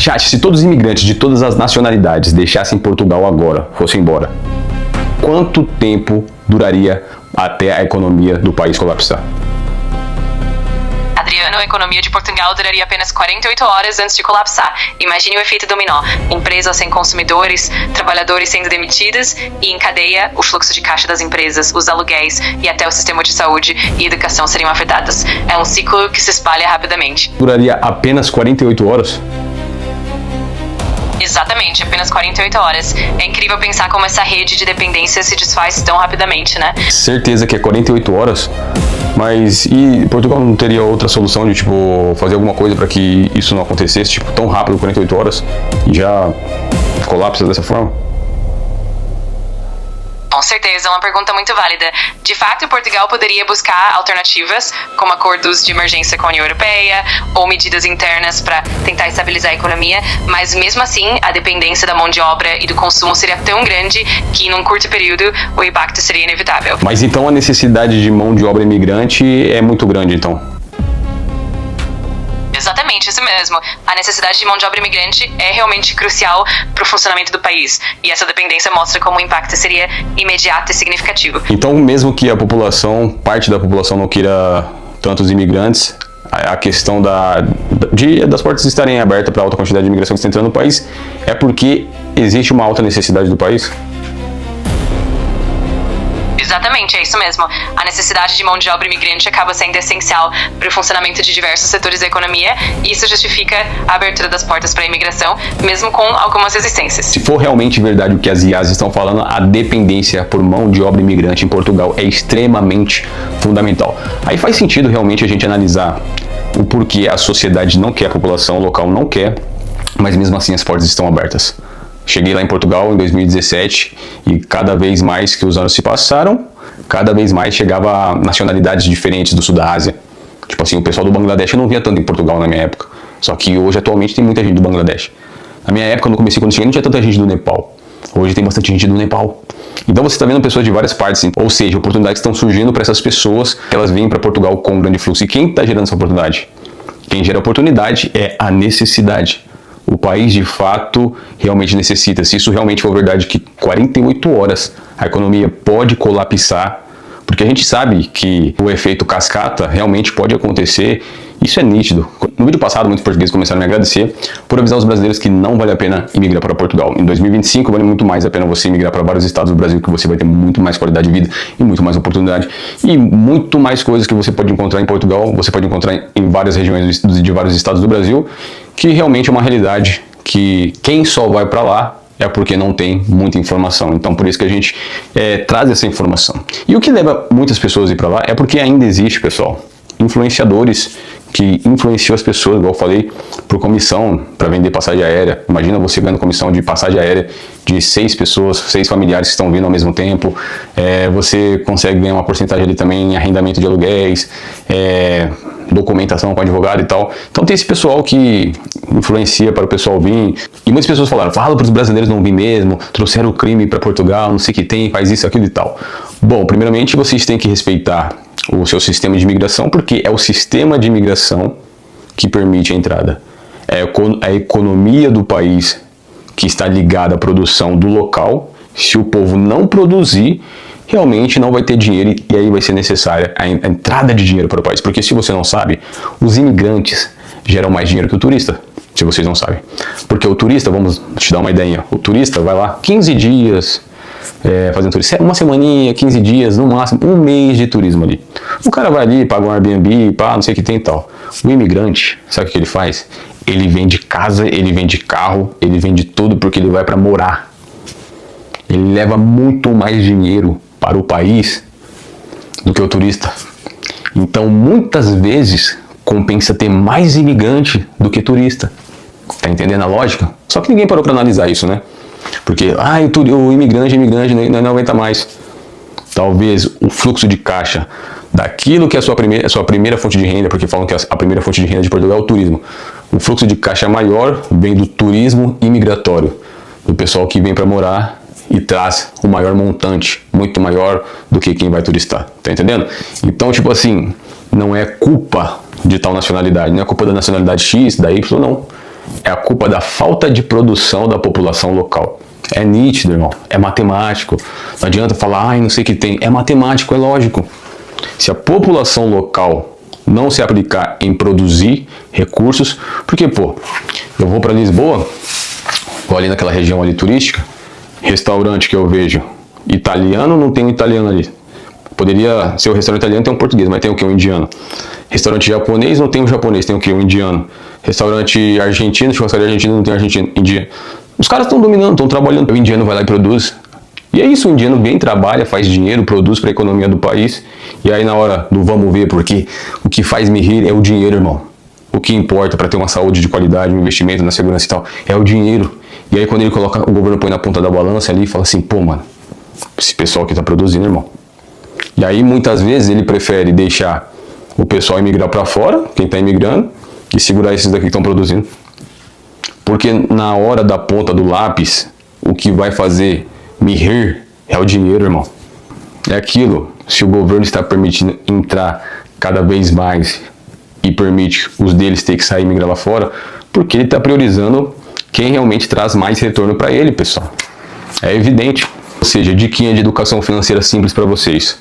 Chat, se todos os imigrantes de todas as nacionalidades deixassem Portugal agora, fossem embora, quanto tempo duraria até a economia do país colapsar? Adriano, a economia de Portugal duraria apenas 48 horas antes de colapsar. Imagine o efeito dominó. Empresas sem consumidores, trabalhadores sendo demitidos e, em cadeia, o fluxo de caixa das empresas, os aluguéis e até o sistema de saúde e educação seriam afetados. É um ciclo que se espalha rapidamente. Duraria apenas 48 horas? Exatamente, apenas 48 horas. É incrível pensar como essa rede de dependência se desfaz tão rapidamente, né? Certeza que é 48 horas? Mas e Portugal não teria outra solução de, tipo, fazer alguma coisa para que isso não acontecesse, tipo, tão rápido, 48 horas, e já colapsa dessa forma? Com certeza, é uma pergunta muito válida. De fato, Portugal poderia buscar alternativas, como acordos de emergência com a União Europeia ou medidas internas para tentar estabilizar a economia, mas mesmo assim, a dependência da mão de obra e do consumo seria tão grande que, num curto período, o impacto seria inevitável. Mas então a necessidade de mão de obra imigrante é muito grande, então? Exatamente, isso mesmo. A necessidade de mão de obra imigrante é realmente crucial para o funcionamento do país. E essa dependência mostra como o impacto seria imediato e significativo. Então, mesmo que a população, parte da população não queira tantos imigrantes, a questão das portas estarem abertas para a alta quantidade de imigração que está entrando no país é porque existe uma alta necessidade do país? Exatamente, é isso mesmo. A necessidade de mão de obra imigrante acaba sendo essencial para o funcionamento de diversos setores da economia e isso justifica a abertura das portas para a imigração, mesmo com algumas resistências. Se for realmente verdade o que as IAs estão falando, a dependência por mão de obra imigrante em Portugal é extremamente fundamental. Aí faz sentido realmente a gente analisar o porquê a sociedade não quer, a população local não quer, mas mesmo assim as portas estão abertas. Cheguei lá em Portugal em 2017 e cada vez mais que os anos se passaram, cada vez mais chegava nacionalidades diferentes do sul da Ásia. Tipo assim, o pessoal do Bangladesh eu não via tanto em Portugal na minha época. Só que hoje, atualmente, tem muita gente do Bangladesh. Na minha época, quando cheguei, não tinha tanta gente do Nepal. Hoje tem bastante gente do Nepal. Então você está vendo pessoas de várias partes, ou seja, oportunidades estão surgindo para essas pessoas, que elas vêm para Portugal com um grande fluxo. E quem está gerando essa oportunidade? Quem gera oportunidade é a necessidade. O país, de fato, realmente necessita. Se isso realmente for verdade, que 48 horas a economia pode colapsar, porque a gente sabe que o efeito cascata realmente pode acontecer, isso é nítido. No vídeo passado, muitos portugueses começaram a me agradecer por avisar os brasileiros que não vale a pena imigrar para Portugal. Em 2025, vale muito mais a pena você imigrar para vários estados do Brasil, que você vai ter muito mais qualidade de vida e muito mais oportunidade. E muito mais coisas que você pode encontrar em Portugal, você pode encontrar em várias regiões de vários estados do Brasil, que realmente é uma realidade que quem só vai para lá é porque não tem muita informação. Então, por isso que a gente traz essa informação. E o que leva muitas pessoas a ir para lá é porque ainda existe, pessoal, influenciadores que influenciam as pessoas, igual eu falei, por comissão para vender passagem aérea. Imagina você ganhando comissão de passagem aérea de 6 pessoas, 6 familiares que estão vindo ao mesmo tempo. Você consegue ganhar uma porcentagem ali também em arrendamento de aluguéis, documentação com advogado e tal. Então tem esse pessoal que influencia para o pessoal vir. E muitas pessoas falaram, fala para os brasileiros não vir mesmo, trouxeram o crime para Portugal, não sei o que tem, faz isso, aquilo e tal. Bom, primeiramente vocês têm que respeitar o seu sistema de imigração, porque é o sistema de imigração que permite a entrada. É a economia do país que está ligada à produção do local. Se o povo não produzir, realmente não vai ter dinheiro e aí vai ser necessária a entrada de dinheiro para o país. Porque se você não sabe, os imigrantes geram mais dinheiro que o turista, se vocês não sabem. Porque o turista, vamos te dar uma ideia, o turista vai lá 15 dias fazendo turismo, uma semaninha, 15 dias, no máximo, um mês de turismo ali. O cara vai ali, paga um Airbnb, pá, não sei o que tem e tal. O imigrante, sabe o que ele faz? Ele vende casa, ele vende carro, ele vende tudo porque ele vai para morar. Ele leva muito mais dinheiro para o país do que o turista. Então, muitas vezes, compensa ter mais imigrante do que turista. Tá entendendo a lógica? Só que ninguém parou para analisar isso, né? Porque, o imigrante não aguenta mais. Talvez o fluxo de caixa daquilo que é a sua primeira fonte de renda, porque falam que a primeira fonte de renda de Portugal é o turismo. O fluxo de caixa maior vem do turismo imigratório, do pessoal que vem para morar e traz um maior montante, muito maior do que quem vai turistar, tá entendendo? Então, tipo assim, não é culpa de tal nacionalidade, não é culpa da nacionalidade X, da Y, não. é a culpa da falta de produção da população local. É nítido, irmão, é matemático. Não adianta falar, ai, não sei o que tem. É matemático, é lógico. Se a população local não se aplicar em produzir recursos, porque, pô, eu vou para Lisboa, vou ali naquela região ali turística, restaurante que eu vejo italiano, não tem um italiano ali. Poderia ser o restaurante italiano, tem um português, mas tem o que? Um indiano. Restaurante japonês, não tem um japonês, tem o que? Um indiano. Restaurante argentino, churrascaria argentina, não tem argentino, indiano. Os caras estão dominando, estão trabalhando. O indiano vai lá e produz. E é isso, o indiano bem trabalha, faz dinheiro, produz para a economia do país. E aí na hora do vamos ver, porque o que faz me rir é o dinheiro, irmão. O que importa para ter uma saúde de qualidade, um investimento na segurança e tal, é o dinheiro. E aí quando ele coloca, o governo põe na ponta da balança ali e fala assim, pô, mano, esse pessoal aqui tá produzindo, irmão. E aí muitas vezes ele prefere deixar o pessoal emigrar para fora, quem está imigrando, e segurar esses daqui que estão produzindo. Porque na hora da ponta do lápis, o que vai fazer me rir é o dinheiro, irmão. É aquilo, se o governo está permitindo entrar cada vez mais e permite os deles ter que sair e migrar lá fora, porque ele está priorizando quem realmente traz mais retorno para ele, pessoal. É evidente. Ou seja, diquinha de educação financeira simples para vocês.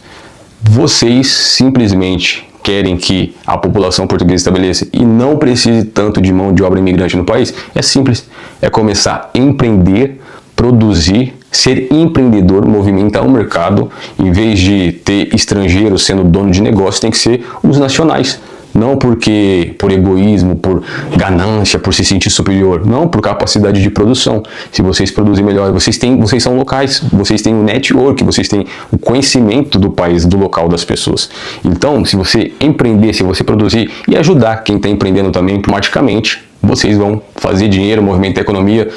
Vocês simplesmente querem que a população portuguesa estabeleça e não precise tanto de mão de obra imigrante no país? É simples. É começar a empreender, produzir, ser empreendedor, movimentar o mercado. Em vez de ter estrangeiros sendo dono de negócio, tem que ser os nacionais. Não porque por egoísmo, por ganância, por se sentir superior. Não, por capacidade de produção. Se vocês produzem melhor, vocês são locais, vocês têm o network, vocês têm o conhecimento do país, do local das pessoas. Então, se você empreender, se você produzir e ajudar quem está empreendendo também, automaticamente, vocês vão fazer dinheiro, movimentar a economia,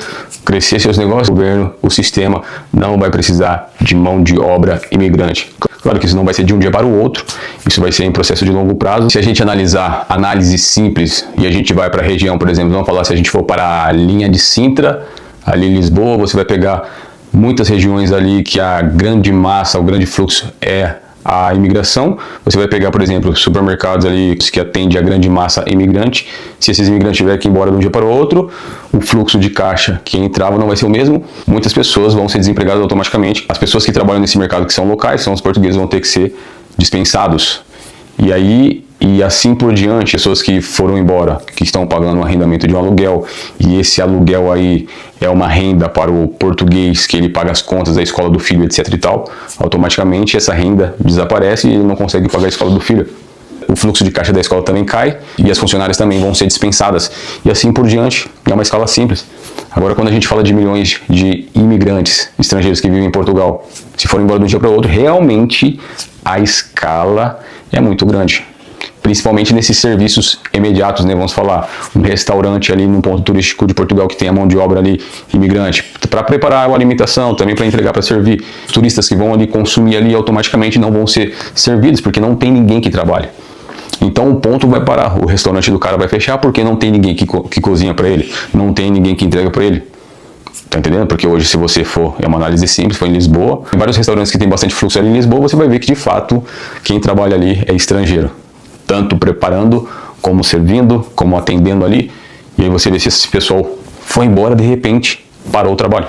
crescer seus negócios. O governo, o sistema não vai precisar de mão de obra imigrante. Claro que isso não vai ser de um dia para o outro, isso vai ser em processo de longo prazo. Se a gente analisar análise simples e a gente vai para a região, por exemplo, vamos falar se a gente for para a linha de Sintra, ali em Lisboa, você vai pegar muitas regiões ali que a grande massa, o grande fluxo é a imigração. Você vai pegar, por exemplo, supermercados ali que atendem a grande massa imigrante. Se esses imigrantes tiverem que ir embora de um dia para o outro, o fluxo de caixa que entrava não vai ser o mesmo. Muitas pessoas vão ser desempregadas automaticamente. As pessoas que trabalham nesse mercado, que são locais, são os portugueses, vão ter que ser dispensados. E assim por diante, pessoas que foram embora, que estão pagando um arrendamento de um aluguel, e esse aluguel aí é uma renda para o português, que ele paga as contas da escola do filho, etc e tal, automaticamente essa renda desaparece e ele não consegue pagar a escola do filho. O fluxo de caixa da escola também cai e as funcionárias também vão ser dispensadas. E assim por diante, é uma escala simples. Agora, quando a gente fala de milhões de imigrantes estrangeiros que vivem em Portugal, se forem embora de um dia para o outro, realmente a escala é muito grande. Principalmente nesses serviços imediatos, né? Vamos falar, um restaurante ali num ponto turístico de Portugal que tem a mão de obra ali imigrante, para preparar a alimentação, também para entregar, para servir. Os turistas que vão ali consumir ali automaticamente não vão ser servidos, porque não tem ninguém que trabalhe. Então o ponto vai parar, o restaurante do cara vai fechar porque não tem ninguém que cozinha para ele, não tem ninguém que entrega para ele. Tá entendendo? Porque hoje, se você for, é uma análise simples, foi em Lisboa, em vários restaurantes que tem bastante fluxo ali em Lisboa, você vai ver que de fato quem trabalha ali é estrangeiro. Tanto preparando, como servindo, como atendendo ali. E aí você vê se esse pessoal foi embora, de repente, parou o trabalho.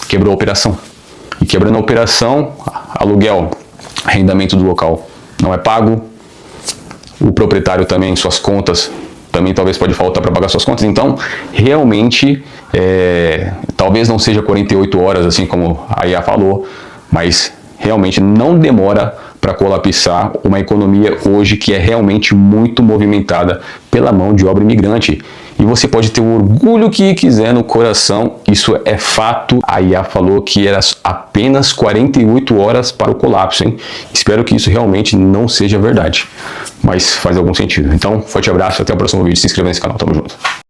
Quebrou a operação. E quebrando a operação, aluguel, arrendamento do local não é pago. O proprietário também, suas contas, também talvez pode faltar para pagar suas contas. Então, realmente, talvez não seja 48 horas, assim como a IA falou, mas realmente não demora para colapsar uma economia hoje que é realmente muito movimentada pela mão de obra imigrante. E você pode ter o orgulho que quiser no coração, isso é fato. A IA falou que era apenas 48 horas para o colapso, hein? Espero que isso realmente não seja verdade, mas faz algum sentido. Então, forte abraço, até o próximo vídeo, se inscreva nesse canal, tamo junto.